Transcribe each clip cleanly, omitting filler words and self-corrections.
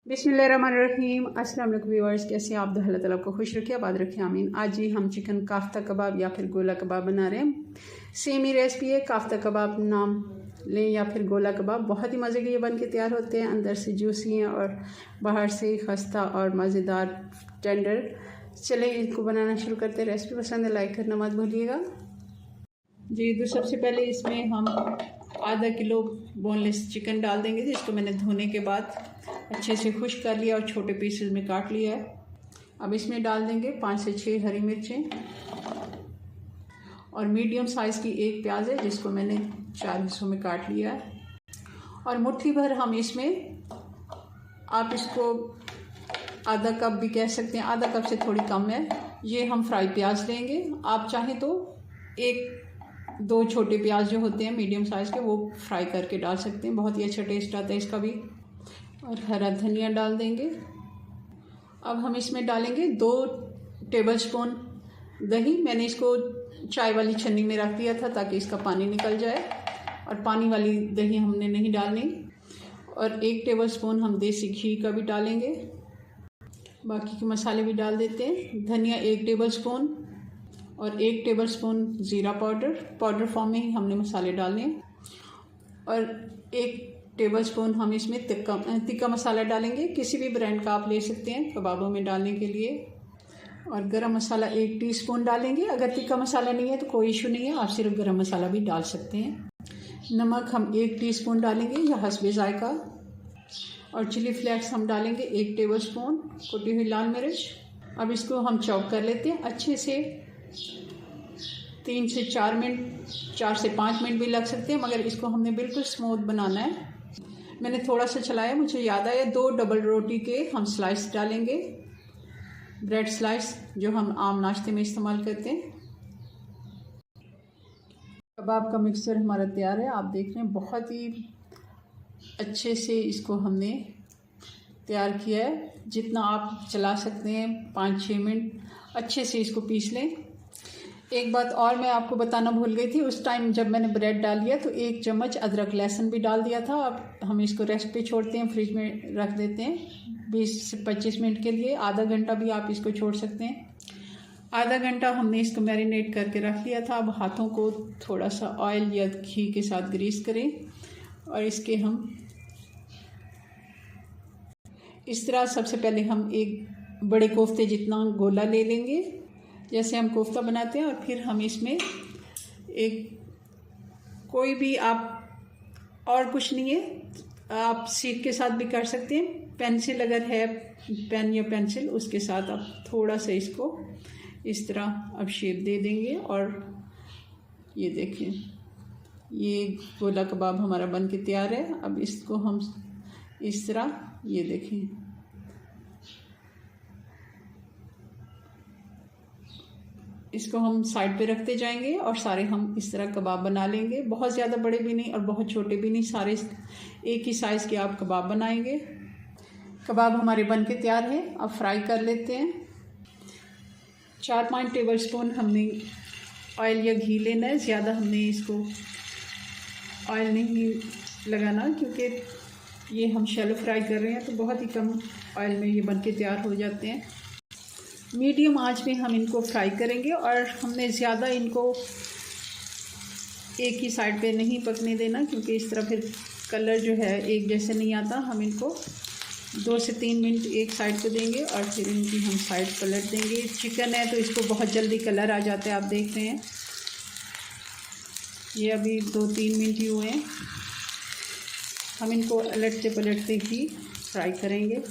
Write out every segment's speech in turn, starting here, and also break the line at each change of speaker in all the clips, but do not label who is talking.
बिस्मिल्लाहिर्रहमानिर्रहीम। अस्सलाम वालेकुम व्यूअर्स, कैसे आप? अल्लाह ताला आपको खुश रखे, आबाद रखे, आमीन। आज ही हम चिकन काफ्ता कबाब या फिर गोला कबाब बना रहे हैं। सेम ही रेसिपी है, काफ्ता कबाब नाम लें या फिर गोला कबाब। बहुत ही मज़े के ये बन के तैयार होते हैं, अंदर से जूसी हैं और बाहर से खस्ता और मज़ेदार टेंडर। चलें इनको बनाना शुरू करते हैं। रेसिपी पसंद है लाइक करना मत भूलिएगा जी। तो सबसे पहले इसमें हम आधा किलो बोनलेस चिकन डाल देंगे, जिसको मैंने धोने के बाद अच्छे से खुश्क कर लिया और छोटे पीसेस में काट लिया है। अब इसमें डाल देंगे 5 से 6 हरी मिर्चें और मीडियम साइज़ की एक प्याज है, जिसको मैंने 4 हिस्सों में काट लिया है। और मुट्ठी भर हम इसमें, आप इसको आधा कप भी कह सकते हैं, आधा कप से थोड़ी कम है, ये हम फ्राई प्याज लेंगे। आप चाहें तो 1-2 छोटे प्याज जो होते हैं मीडियम साइज़ के, वो फ्राई करके डाल सकते हैं, बहुत ही अच्छा टेस्ट आता है इसका भी। और हरा धनिया डाल देंगे। अब हम इसमें डालेंगे 2 टेबलस्पून दही। मैंने इसको चाय वाली छन्नी में रख दिया था ताकि इसका पानी निकल जाए, और पानी वाली दही हमने नहीं डालनी। और 1 टेबलस्पून हम देसी घी का भी डालेंगे। बाकी के मसाले भी डाल देते हैं। धनिया 1 टेबलस्पून और 1 टेबलस्पून ज़ीरा पाउडर फॉर्म में ही हमने मसाले डालने हैं। और 1 टेबलस्पून हम इसमें तिक्का मसाला डालेंगे, किसी भी ब्रांड का आप ले सकते हैं कबाबों में डालने के लिए। और गरम मसाला 1 टीस्पून डालेंगे। अगर तिक्का मसाला नहीं है तो कोई इशू नहीं है, आप सिर्फ गरम मसाला भी डाल सकते हैं। नमक हम 1 टीस्पून डालेंगे या हस्बे जायका। और चिली फ्लेक्स हम डालेंगे 1 टेबलस्पून, कुटी हुई लाल मिर्च। अब इसको हम चॉप कर लेते हैं अच्छे से। 3 से 4 मिनट, 4 से 5 मिनट भी लग सकते हैं, मगर इसको हमने बिल्कुल स्मूथ बनाना है। मैंने थोड़ा सा चलाया, मुझे याद आया 2 डबल रोटी के हम स्लाइस डालेंगे, ब्रेड स्लाइस, जो हम आम नाश्ते में इस्तेमाल करते हैं। कबाब का मिक्सचर हमारा तैयार है, आप देख रहे हैं। बहुत ही अच्छे से इसको हमने तैयार किया है। जितना आप चला सकते हैं, 5-6 मिनट अच्छे से इसको पीस लें। एक बात और मैं आपको बताना भूल गई थी, उस टाइम जब मैंने ब्रेड डाल दिया तो 1 चम्मच अदरक लहसुन भी डाल दिया था। अब हम इसको रेस्ट पे छोड़ते हैं, फ्रिज में रख देते हैं 20 से 25 मिनट के लिए। आधा घंटा भी आप इसको छोड़ सकते हैं। आधा घंटा हमने इसको मैरिनेट करके रख लिया था। अब हाथों को थोड़ा सा ऑयल या घी के साथ ग्रीस करें और इसके हम इस तरह, सबसे पहले हम एक बड़े कोफ्ते जितना गोला ले लेंगे, जैसे हम कोफ्ता बनाते हैं। और फिर हम इसमें एक कोई भी, आप और कुछ नहीं है, आप सीख के साथ भी कर सकते हैं। पेंसिल अगर है, पेन या पेंसिल, उसके साथ आप थोड़ा सा इसको इस तरह अब शेप दे देंगे। और ये देखें, ये गोला कबाब हमारा बन के तैयार है। अब इसको हम इस तरह, ये देखें, इसको हम साइड पे रखते जाएंगे और सारे हम इस तरह कबाब बना लेंगे। बहुत ज़्यादा बड़े भी नहीं और बहुत छोटे भी नहीं, सारे एक ही साइज़ के आप कबाब बनाएंगे। कबाब हमारे बन के तैयार है, अब फ्राई कर लेते हैं। 4-5 टेबलस्पून हमने ऑयल या घी लेना है। ज़्यादा हमने इसको ऑयल नहीं लगाना, क्योंकि ये हम शैलो फ्राई कर रहे हैं, तो बहुत ही कम ऑयल में ये बन के तैयार हो जाते हैं। मीडियम आंच में हम इनको फ्राई करेंगे और हमने ज़्यादा इनको एक ही साइड पे नहीं पकने देना, क्योंकि इस तरह फिर कलर जो है एक जैसे नहीं आता। हम इनको 2 से 3 मिनट एक साइड पे देंगे और फिर इनकी हम साइड पलट देंगे। चिकन है तो इसको बहुत जल्दी कलर आ जाता है, आप देख रहे हैं। ये अभी 2-3 मिनट ही हुए हैं। हम इनको पलटते पलटते ही फ्राई करेंगे।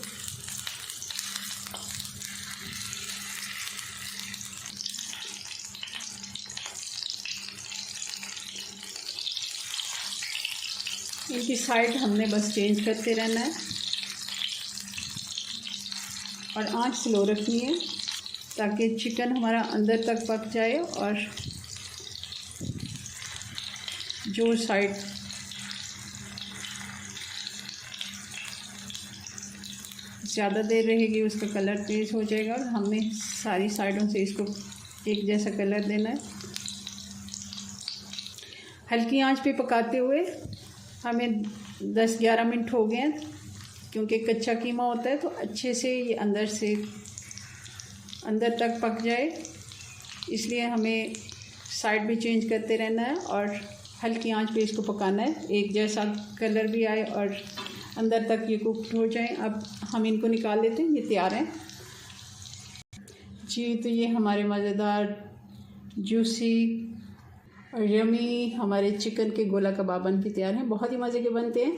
इनकी साइड हमने बस चेंज करते रहना है और आंच स्लो रखनी है, ताकि चिकन हमारा अंदर तक पक जाए। और जो साइड ज़्यादा देर रहेगी उसका कलर तेज़ हो जाएगा। और हमने सारी साइडों से इसको एक जैसा कलर देना है। हल्की आंच पे पकाते हुए हमें 10-11 मिनट हो गए हैं। क्योंकि कच्चा कीमा होता है तो अच्छे से ये अंदर तक पक जाए, इसलिए हमें साइड भी चेंज करते रहना है और हल्की आंच पे इसको पकाना है, एक जैसा कलर भी आए और अंदर तक ये कुक हो जाए। अब हम इनको निकाल लेते हैं, ये तैयार हैं जी। तो ये हमारे मज़ेदार जूसी और यमी हमारे चिकन के गोला कबाब बन के तैयार हैं, बहुत ही मज़े के बनते हैं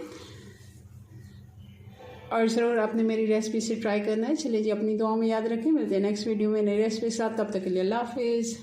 और ज़रूर आपने मेरी रेसिपी से ट्राई करना है। चलिए जी, अपनी दुआओं में याद रखें, मिलते हैं नेक्स्ट वीडियो में नई रेसिपी के साथ, तब तक के लिए अल्लाह हाफिज़।